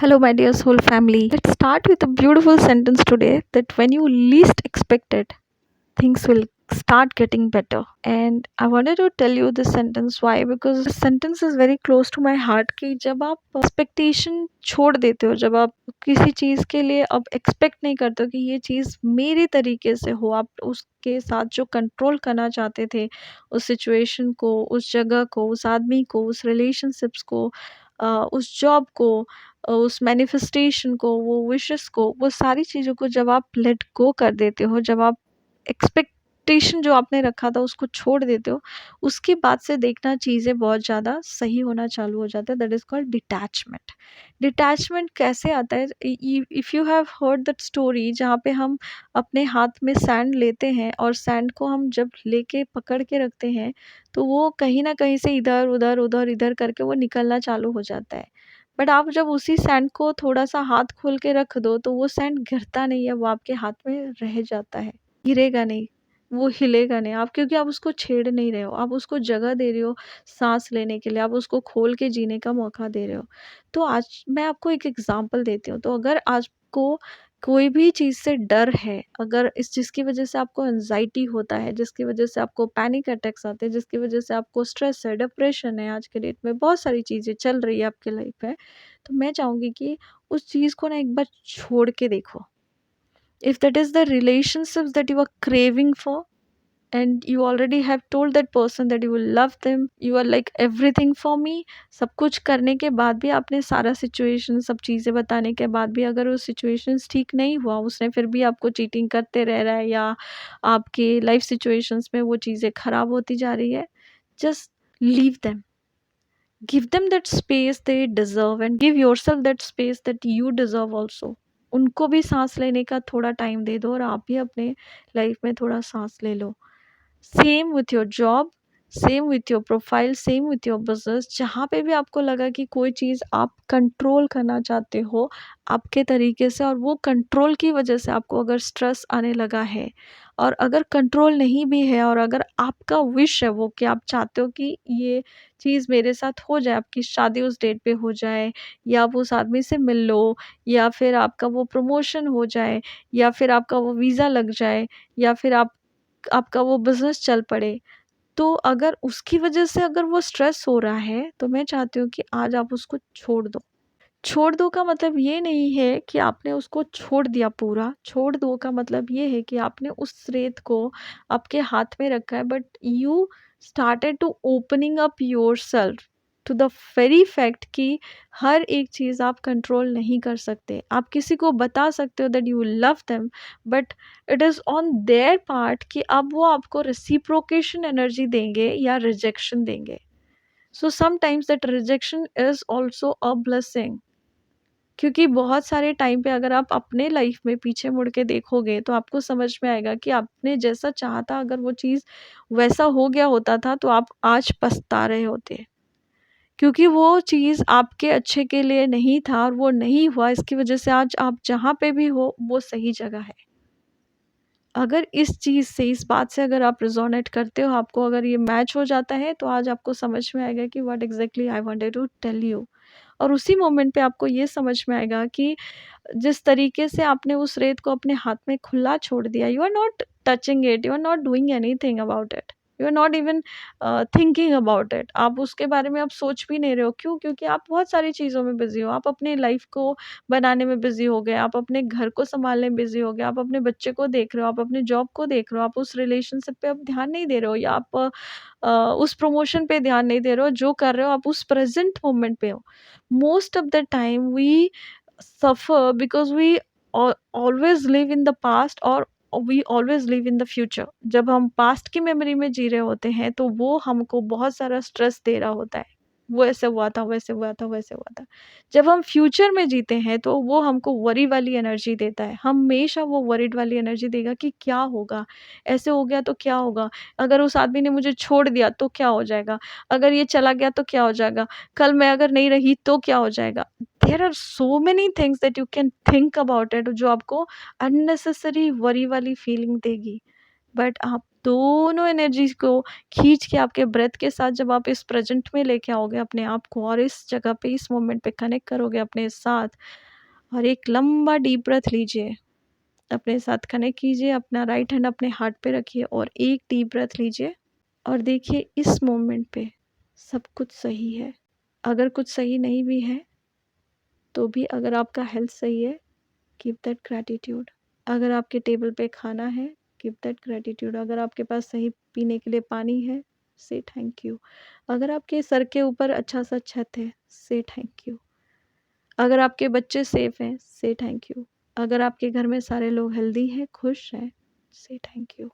Hello, my dear soul family. Let's start with a beautiful sentence today that when you least expect it, things will start getting better. And I wanted to tell you this sentence. Why? Because this sentence is very close to my heart कि जब आप expectation छोड़ देते हो, जब आप किसी चीज़ के लिए अब एक्सपेक्ट नहीं करते हो कि ये चीज़ मेरे तरीके से हो, आप उसके साथ जो कंट्रोल करना चाहते थे, उस सिचुएशन को, उस जगह को, उस आदमी को, उस रिलेशनशिप्स को, उस जॉब को, उस मैनिफेस्टेशन को, वो विशेस को, वो सारी चीज़ों को जब आप लेट गो कर देते हो, जब आप एक्सपेक्टेशन जो आपने रखा था उसको छोड़ देते हो, उसके बाद से देखना चीज़ें बहुत ज़्यादा सही होना चालू हो जाता है। That is called detachment. Detachment कैसे आता है? If you have heard that story जहाँ पे हम अपने हाथ में सैंड लेते हैं और सैंड को हम जब लेके पकड़ के रखते हैं, तो वो कहीं न कहीं से इधर, उधर, उधर, इधर करके वो निकलना चालू हो जाता है। बट आप जब उसी सैंड को थोड़ा-सा हाथ खोल के रख दो, तो वो सैंड गिरता नहीं है, वो आपके हाथ में रह जाता है। गिरेगा नहीं, वो हिलेगा नहीं, आप क्योंकि आप उसको छेड़ नहीं रहे हो, आप उसको जगह दे रहे हो साँस लेने के लिए, आप उसको खोल के जीने का मौका दे रहे हो। तो आज मैं आपको एक एग्ज़ाम्पल देती हूँ, तो अगर आपको कोई भी चीज़ से डर है, अगर इस जिसकी वज़ह से आपको एंग्ज़ायटी होता है, जिसकी वज़ह से आपको पैनिक अटैक्स आते हैं, जिसकी वज़ह से आपको स्ट्रेस है, डिप्रेशन है, आज के डेट में बहुत सारी चीज़ें चल रही है आपकी लाइफ़ में, तो मैं चाहूँगी कि उस चीज़ को ना एक बार छोड़ के देखो। If that is the relationships that you are craving for, and you already have told that person that you will love them, you are like everything for me, सब कुछ करने के बाद भी आपने सारा सिचुएशन सब चीज़ें बताने के बाद भी अगर वो सिचुएशंस ठीक नहीं हुआ, उसने फिर भी आपको चीटिंग करते रह रहा है या आपके लाइफ सिचुएशंस में वो चीज़ें ख़राब होती जा रही है, just leave them, give them that space they deserve and give yourself that space that you deserve also. उनको भी सांस लेने का थोड़ा टाइम दे दो और आप भी अपने लाइफ में थोड़ा सांस ले लो। Same with your job, same with your profile, same with your business, जहाँ पे भी आपको लगा कि कोई चीज़ आप कंट्रोल करना चाहते हो आपके तरीके से और वो कंट्रोल की वजह से आपको अगर स्ट्रेस आने लगा है, और अगर कंट्रोल नहीं भी है और अगर आपका विश है वो कि आप चाहते हो कि ये चीज़ मेरे साथ हो जाए, आपकी शादी उस डेट पे हो जाए, या आप उस आदमी से मिल लो, या फिर आपका वो प्रमोशन हो जाए, या फिर आपका वो वीज़ा लग जाए, या फिर आपका वो बिज़नेस चल पड़े। तो अगर उसकी वज़ह से अगर वो स्ट्रेस हो रहा है, तो मैं चाहती हूँ कि आज आप उसको छोड़ दो। छोड़ दो का मतलब ये नहीं है कि आपने उसको छोड़ दिया पूरा, छोड़ दो का मतलब ये है कि आपने उस रेत को आपके हाथ में रखा है, but you started to opening up yourself to the very fact कि हर एक चीज़ आप कंट्रोल नहीं कर सकते। आप किसी को बता सकते हो that you love them, but it is on their part कि अब वो आपको रेसिप्रोकेशन एनर्जी देंगे या रिजेक्शन देंगे। So sometimes that rejection is also a blessing. क्योंकि बहुत सारे टाइम पे अगर आप अपने लाइफ में पीछे मुड़ के देखोगे तो आपको समझ में आएगा कि आपने जैसा चाहा था अगर वो चीज़ वैसा हो गया होता था तो आप आज पछता रहे होते। क्योंकि वो चीज़ आपके अच्छे के लिए नहीं था और वो नहीं हुआ, इसकी वज़ह से आज आप जहाँ पे भी हो वो सही जगह है। अगर इस चीज़ से, इस बात से अगर आप रेज़ोनेट करते हो, आपको अगर ये मैच हो जाता है तो आज आपको समझ में आएगा कि what exactly I wanted to tell you. और उसी मोमेंट पे आपको ये समझ में आएगा कि जिस तरीके से आपने उस रेत को अपने हाथ में खुला छोड़ दिया, you are not touching it, you are not doing anything about it, you are not even thinking about it, आप उसके बारे में आप सोच भी नहीं रहे हो। क्यों? क्योंकि आप बहुत सारी चीज़ों में बिजी हो, आप अपनी लाइफ को बनाने में बिजी हो गए, आप अपने घर को संभालने में बिजी हो गए, आप अपने बच्चे को देख रहे हो, आप अपने जॉब को देख रहे हो, आप उस रिलेशनशिप पे आप ध्यान नहीं दे रहे हो, या आप उस प्रमोशन पे ध्यान नहीं दे रहे हो, जो कर रहे हो आप उस प्रेजेंट मोमेंट पे हो। Most of the time we suffer because we always live in the past, और we always live in the future। जब हम पास्ट की मेमोरी में जी रहे होते हैं तो वो हमको बहुत सारा स्ट्रेस दे रहा होता है, वो ऐसे हुआ था, वैसे हुआ था, वैसे हुआ था। जब हम फ्यूचर में जीते हैं तो वो हमको वरी वाली एनर्जी देता है, हमेशा वो वरीड वाली एनर्जी देगा कि क्या होगा, ऐसे हो गया तो क्या होगा, अगर उस आदमी ने मुझे छोड़ दिया तो क्या हो जाएगा, अगर ये चला गया तो क्या हो जाएगा, कल मैं अगर नहीं रही तो क्या हो जाएगा। There are so many things that you can think about it जो आपको अननेसेसरी वरी वाली फीलिंग देगी। बट आप दोनों एनर्जी को खींच के आपके ब्रेथ के साथ जब आप इस प्रेजेंट में लेके आओगे अपने आप को और इस जगह पे इस मोमेंट पे कनेक्ट करोगे अपने साथ, और एक लंबा डीप ब्रेथ लीजिए, अपने साथ कनेक्ट कीजिए, अपना राइट हैंड अपने हार्ट पे रखिए और एक डीप ब्रेथ लीजिए और देखिए इस मोमेंट पे सब कुछ सही है। अगर कुछ सही नहीं भी है तो भी अगर आपका हेल्थ सही है, कीप दैट ग्रैटिट्यूड। अगर आपके टेबल पे खाना है, कीप दैट ग्रैटिट्यूड। अगर आपके पास सही पीने के लिए पानी है, से थैंक यू। अगर आपके सर के ऊपर अच्छा सा छत है, से थैंक यू। अगर आपके बच्चे सेफ हैं, से थैंक यू। अगर आपके घर में सारे लोग हेल्दी हैं, खुश हैं, से थैंक यू।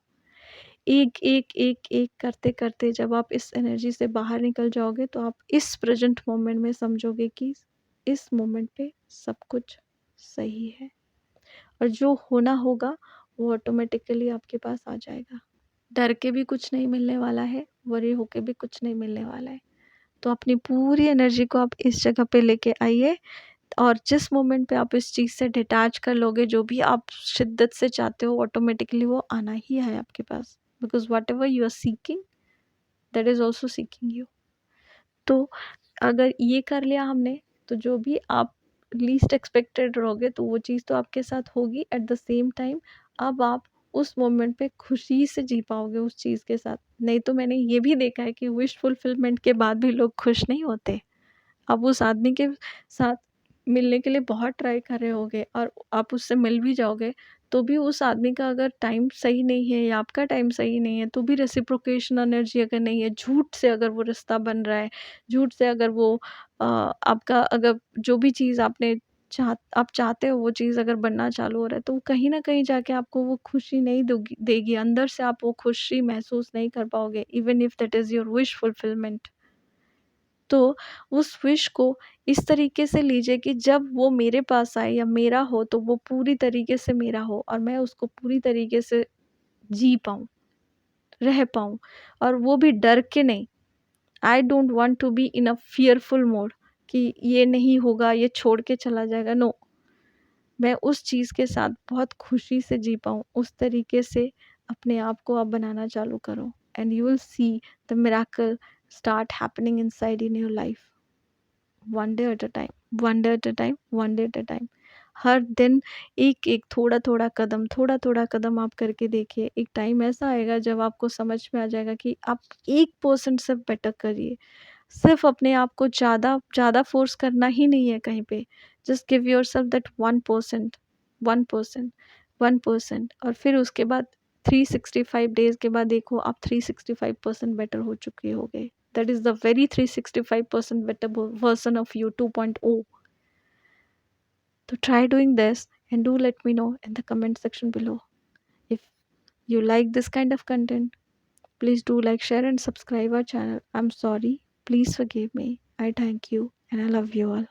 एक एक एक एक करते करते जब आप इस एनर्जी से बाहर निकल जाओगे तो आप इस प्रेजेंट मोमेंट में समझोगे कि इस मोमेंट पे सब कुछ सही है और जो होना होगा वो ऑटोमेटिकली आपके पास आ जाएगा। डर के भी कुछ नहीं मिलने वाला है, वरी होके भी कुछ नहीं मिलने वाला है। तो अपनी पूरी एनर्जी को आप इस जगह पे लेके आइए और जिस मोमेंट पे आप इस चीज़ से डिटैच कर लोगे, जो भी आप शिद्दत से चाहते हो ऑटोमेटिकली वो आना ही है आपके पास, because whatever you are seeking that is also seeking you. तो अगर ये कर लिया हमने तो जो भी आप लीस्ट एक्सपेक्टेड रहोगे तो वो चीज़ तो आपके साथ होगी। एट द सेम टाइम अब आप उस मोमेंट पे खुशी से जी पाओगे उस चीज़ के साथ। नहीं तो मैंने ये भी देखा है कि विश फुलफिलमेंट के बाद भी लोग खुश नहीं होते। आप उस आदमी के साथ मिलने के लिए बहुत ट्राई कर रहे होगे और आप उससे मिल भी जाओगे तो भी उस आदमी का अगर टाइम सही नहीं है या आपका टाइम सही नहीं है तो भी रेसिप्रोकेशन एनर्जी अगर नहीं है, झूठ से अगर वो रिश्ता बन रहा है, झूठ से अगर वो आपका अगर जो भी चीज़ आप चाहते हो वो चीज़ अगर बनना चालू हो रहा है तो कहीं ना कहीं जाके आपको वो खुशी नहीं देगी, अंदर से आप वो खुशी महसूस नहीं कर पाओगे even if that is your wish fulfilment. तो उस विश को इस तरीके से लीजिए कि जब वो मेरे पास आए या मेरा हो तो वो पूरी तरीके से मेरा हो और मैं उसको पूरी तरीके से जी पाऊँ, रह पाऊँ, और वो भी डर के नहीं। I don't want to be in a fearful mode कि ये नहीं होगा, ये छोड़ के चला जाएगा, नो। मैं उस चीज़ के साथ बहुत खुशी से जी पाऊँ, उस तरीके से अपने आप को आप बनाना चालू करो and you will see the miracle start happening inside in your life. One day at a time, one day at a time, one day at a time. हर दिन एक एक थोड़ा थोड़ा थोड़ा कदम आप करके देखिए। एक टाइम ऐसा आएगा जब आपको समझ में आ जाएगा कि आप 1% सिर्फ बेटर करिए। सिर्फ अपने आप को ज़्यादा ज़्यादा फोर्स करना ही नहीं है कहीं पे। Just give your self that 1%, 1%, 1%, और फिर उसके बाद 365 डेज के बाद देखो आप 365% बेटर हो चुके होगे। That is the very 365% better version of you 2.0. So try doing this and do let me know in the comment section below. If you like this kind of content, please do like, share and subscribe our channel. I'm sorry. Please forgive me. I thank you and I love you all.